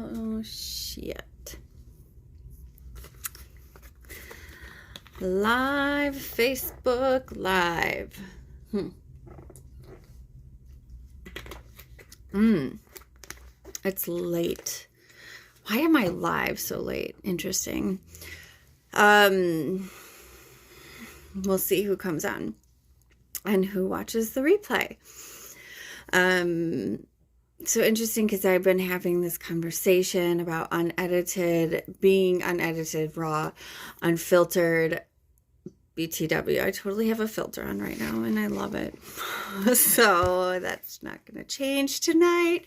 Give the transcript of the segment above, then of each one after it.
Oh, shit. Live, Facebook Live. It's late. Why am I live so late? Interesting. We'll see who comes on and who watches the replay. So interesting because I've been having this conversation about being unedited, raw, unfiltered, BTW. I totally have a filter on right now and I love it. So that's not going to change tonight.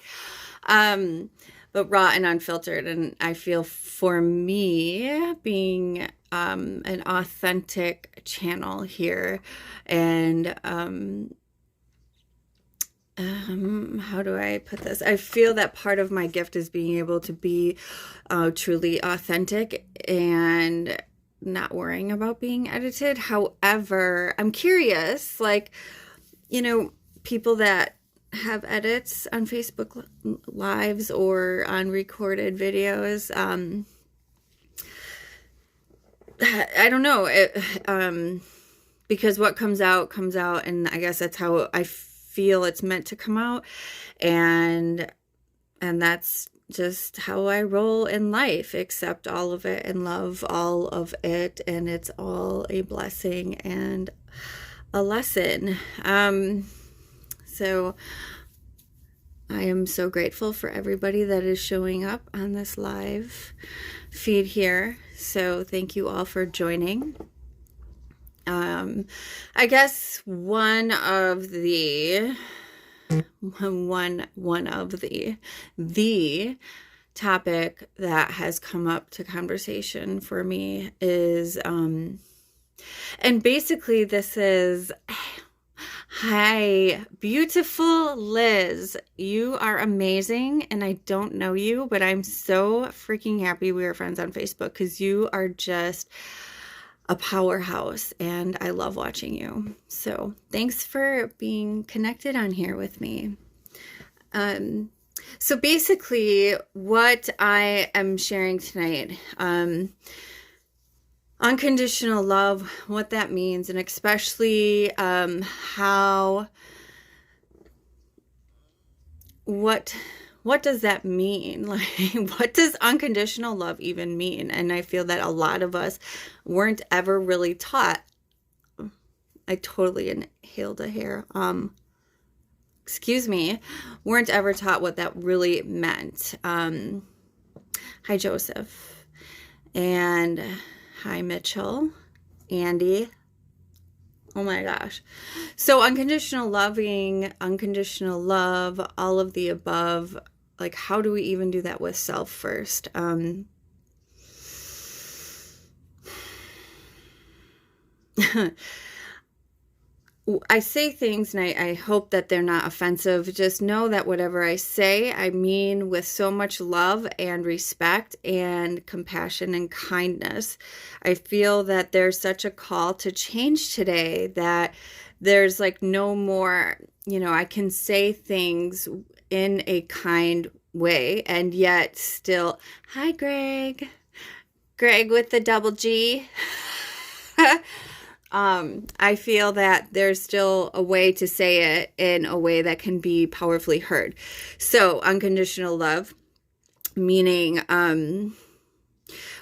But raw and unfiltered. And I feel for me being an authentic channel here and how do I put this? I feel that part of my gift is being able to be truly authentic and not worrying about being edited. However, I'm curious, people that have edits on Facebook Lives or on recorded videos, I don't know, because what comes out, and I guess that's how I feel it's meant to come out, and that's just how I roll in life, accept all of it and love all of it, and it's all a blessing and a lesson. So I am so grateful for everybody that is showing up on this live feed here. So thank you all for joining. I guess one of the topic that has come up to conversation for me is, and basically this is, hi, beautiful Liz, you are amazing, and I don't know you, but I'm so freaking happy we are friends on Facebook because you are just a powerhouse and I love watching you. So thanks for being connected on here with me. So basically what I am sharing tonight, unconditional love, what that means, and especially what does that mean? Like, what does unconditional love even mean? And I feel that a lot of us weren't ever really taught. I totally inhaled a hair. Excuse me. Weren't ever taught what that really meant. Hi, Joseph. And hi, Mitchell. Andy. Oh my gosh. So unconditional loving, unconditional love, all of the above. Like, how do we even do that with self first? I say things and I hope that they're not offensive. Just know that whatever I say, I mean with so much love and respect and compassion and kindness. I feel that there's such a call to change today that there's like no more, I can say things in a kind way and yet still, hi, Greg with the double G. I feel that there's still a way to say it in a way that can be powerfully heard. So unconditional love, meaning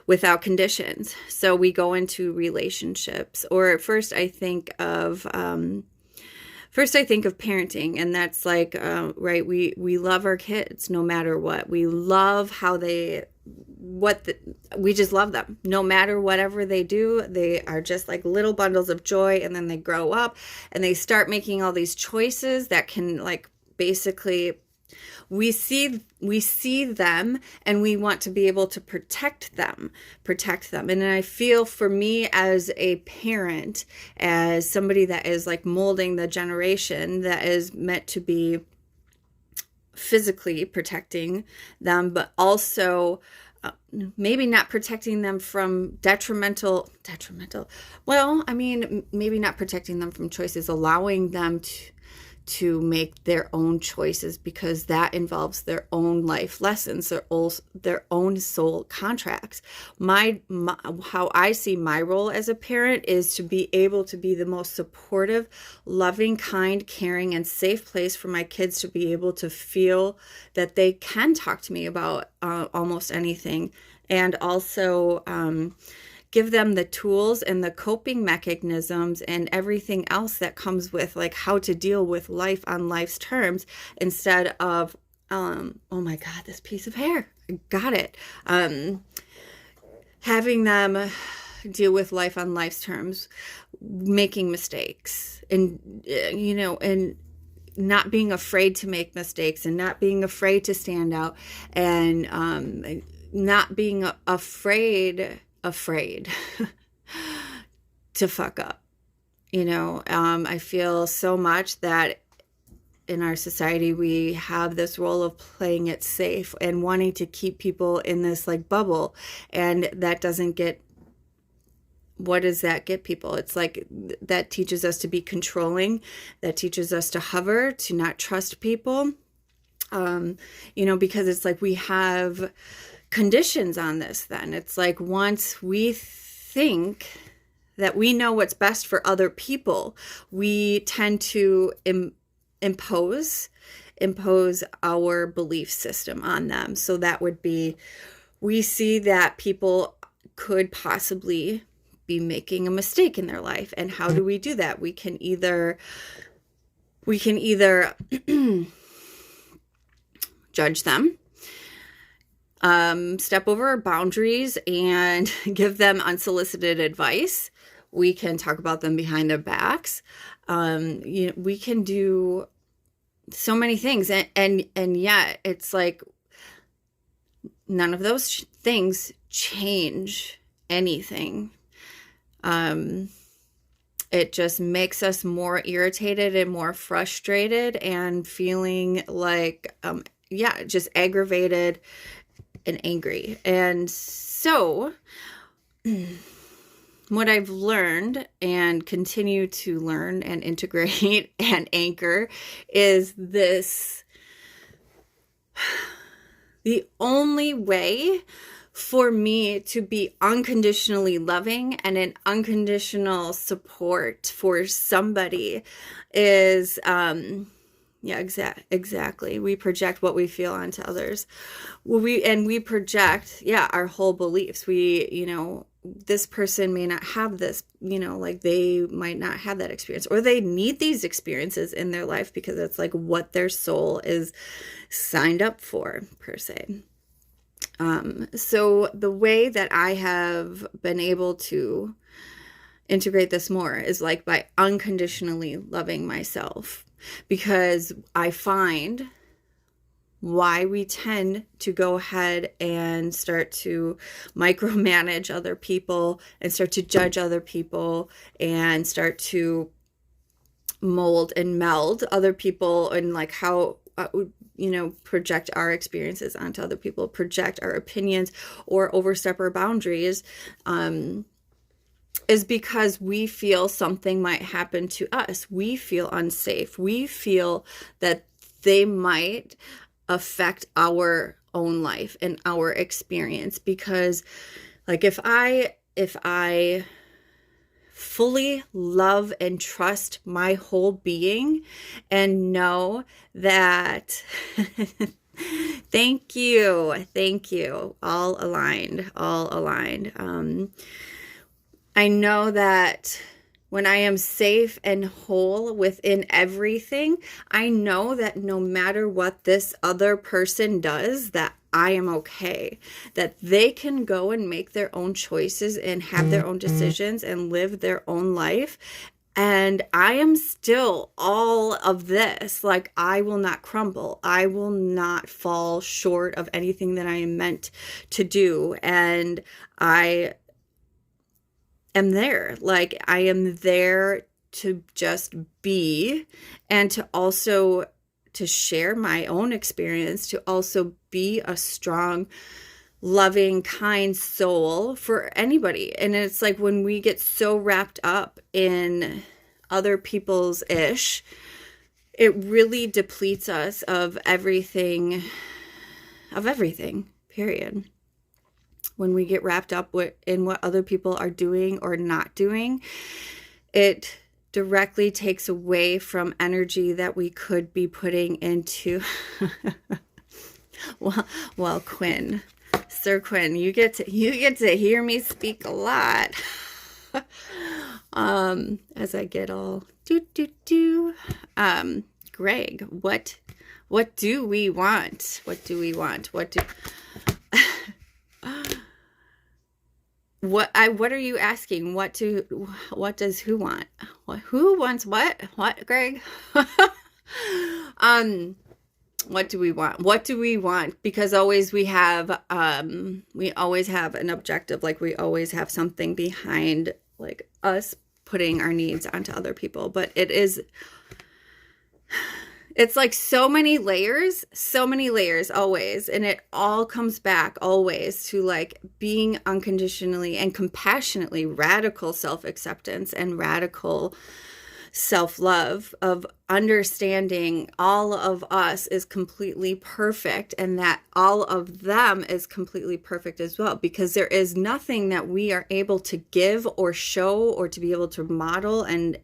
without conditions. So we go into relationships, or first I think of parenting, and that's like, right, we love our kids no matter what. We love how we just love them. No matter whatever they do, they are just like little bundles of joy, and then they grow up and they start making all these choices that can, like, basically we see them and we want to be able to protect them. And I feel for me as a parent, as somebody that is like molding the generation that is meant to be physically protecting them, but also maybe not protecting them from detrimental. Well, I mean, maybe not protecting them from choices, allowing them to make their own choices, because that involves their own life lessons, their own soul contracts. How I see my role as a parent is to be able to be the most supportive, loving, kind, caring, and safe place for my kids to be able to feel that they can talk to me about almost anything, and also give them the tools and the coping mechanisms and everything else that comes with like how to deal with life on life's terms, instead of oh my God, this piece of hair, I got it, having them deal with life on life's terms, making mistakes, and and not being afraid to make mistakes, and not being afraid to stand out, and not being afraid to fuck up. I feel so much that in our society we have this role of playing it safe and wanting to keep people in this like bubble, and that doesn't get, what does that get people? It's like that teaches us to be controlling, that teaches us to hover, to not trust people, because it's like we have conditions on this. Then it's like once we think that we know what's best for other people, we tend to impose our belief system on them. So that would be, we see that people could possibly be making a mistake in their life, and how do we do that? We can either judge them, step over our boundaries and give them unsolicited advice. We can talk about them behind their backs. We can do so many things, and yet it's like none of those things change anything. It just makes us more irritated and more frustrated and feeling like, just aggravated and angry. And so what I've learned and continue to learn and integrate and anchor is this: the only way for me to be unconditionally loving and an unconditional support for somebody is, exactly. We project what we feel onto others. We project, our whole beliefs. This person may not have this, like they might not have that experience, or they need these experiences in their life because it's like what their soul is signed up for, per se. So the way that I have been able to integrate this more is like by unconditionally loving myself, because I find why we tend to go ahead and start to micromanage other people and start to judge other people and start to mold and meld other people, and like how project our experiences onto other people, project our opinions or overstep our boundaries, is because we feel something might happen to us. We feel unsafe. We feel that they might affect our own life and our experience, because like if I fully love and trust my whole being and know that thank you, all aligned. I know that when I am safe and whole within everything, I know that no matter what this other person does, that I am okay, that they can go and make their own choices and have their own decisions and live their own life. And I am still all of this. Like, I will not crumble. I will not fall short of anything that I am meant to do. And I am there. Like, I am there to just be, and to also to share my own experience, to also be a strong, loving, kind soul for anybody. And it's like when we get so wrapped up in other people's ish, it really depletes us of everything, period. When we get wrapped up in what other people are doing or not doing, it directly takes away from energy that we could be putting into well, Quinn, Sir Quinn, you get to hear me speak a lot. As I get all Greg, what do we want? What are you asking? What does who want? Who wants what? What, Greg? What do we want? What do we want? Because always we always have an objective, like we always have something behind, like us putting our needs onto other people. But it's like so many layers always. And it all comes back always to like being unconditionally and compassionately radical self-acceptance and radical self-love, of understanding all of us is completely perfect and that all of them is completely perfect as well, because there is nothing that we are able to give or show or to be able to model and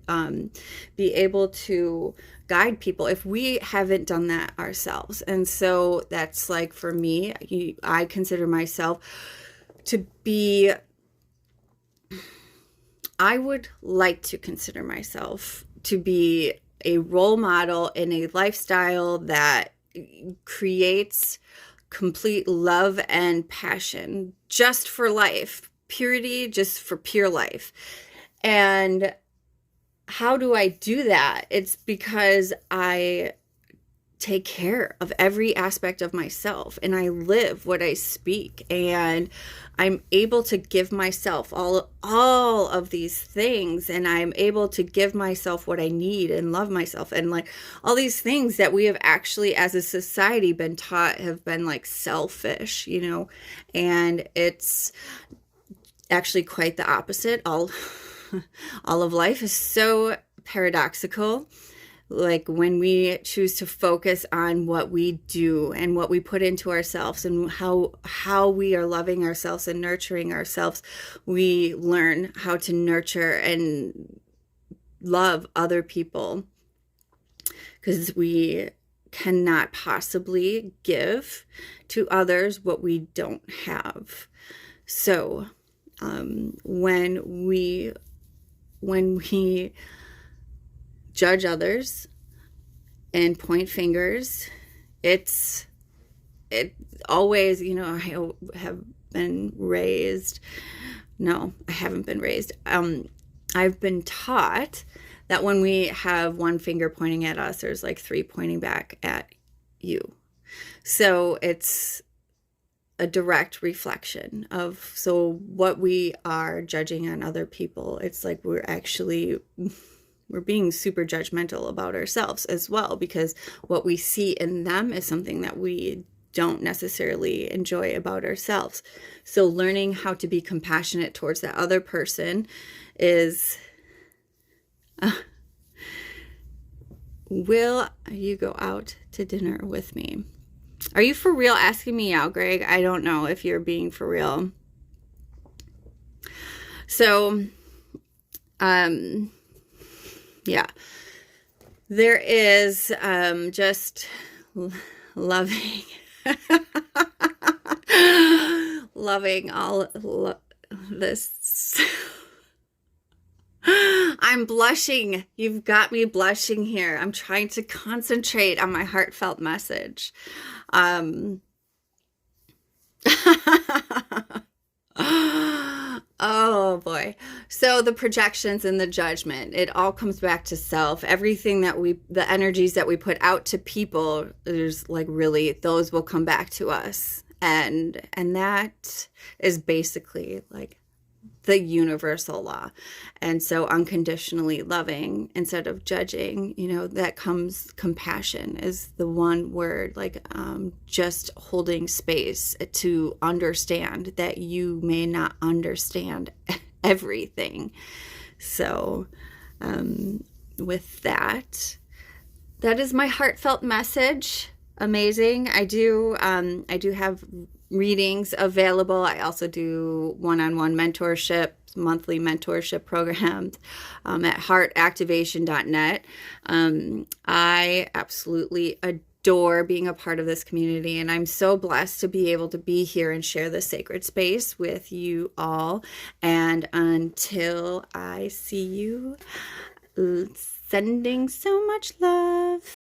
be able to guide people if we haven't done that ourselves. And so that's like, for me, I consider myself to be, I would like to consider myself to be a role model in a lifestyle that creates complete love and passion just for life, purity, just for pure life. And how do I do that? It's because I take care of every aspect of myself and I live what I speak, and I'm able to give myself all of these things, and I'm able to give myself what I need and love myself, and like all these things that we have actually as a society been taught have been like selfish, and it's actually quite the opposite. All of life is so paradoxical. Like when we choose to focus on what we do and what we put into ourselves and how we are loving ourselves and nurturing ourselves, we learn how to nurture and love other people, because we cannot possibly give to others what we don't have. So when we judge others and point fingers, it always, I have been raised. No, I haven't been raised. I've been taught that when we have one finger pointing at us, there's like three pointing back at you. So it's a direct reflection of, so what we are judging on other people, it's like we're being super judgmental about ourselves as well, because what we see in them is something that we don't necessarily enjoy about ourselves. So learning how to be compassionate towards that other person is, will you go out to dinner with me? Are you for real asking me out, Greg? I don't know if you're being for real. So, yeah, there is just loving, loving all this. I'm blushing. You've got me blushing here. I'm trying to concentrate on my heartfelt message. Oh boy. So the projections and the judgment, it all comes back to self. Everything that the energies that we put out to people, there's like really, those will come back to us. And that is basically like the universal law. And so unconditionally loving instead of judging, that comes, compassion is the one word, like just holding space to understand that you may not understand everything. So with that, That is my heartfelt message. Amazing. I do have readings available. I also do one-on-one mentorship, monthly mentorship programs at heartactivation.net. I absolutely adore being a part of this community, and I'm so blessed to be able to be here and share this sacred space with you all. And until I see you, sending so much love.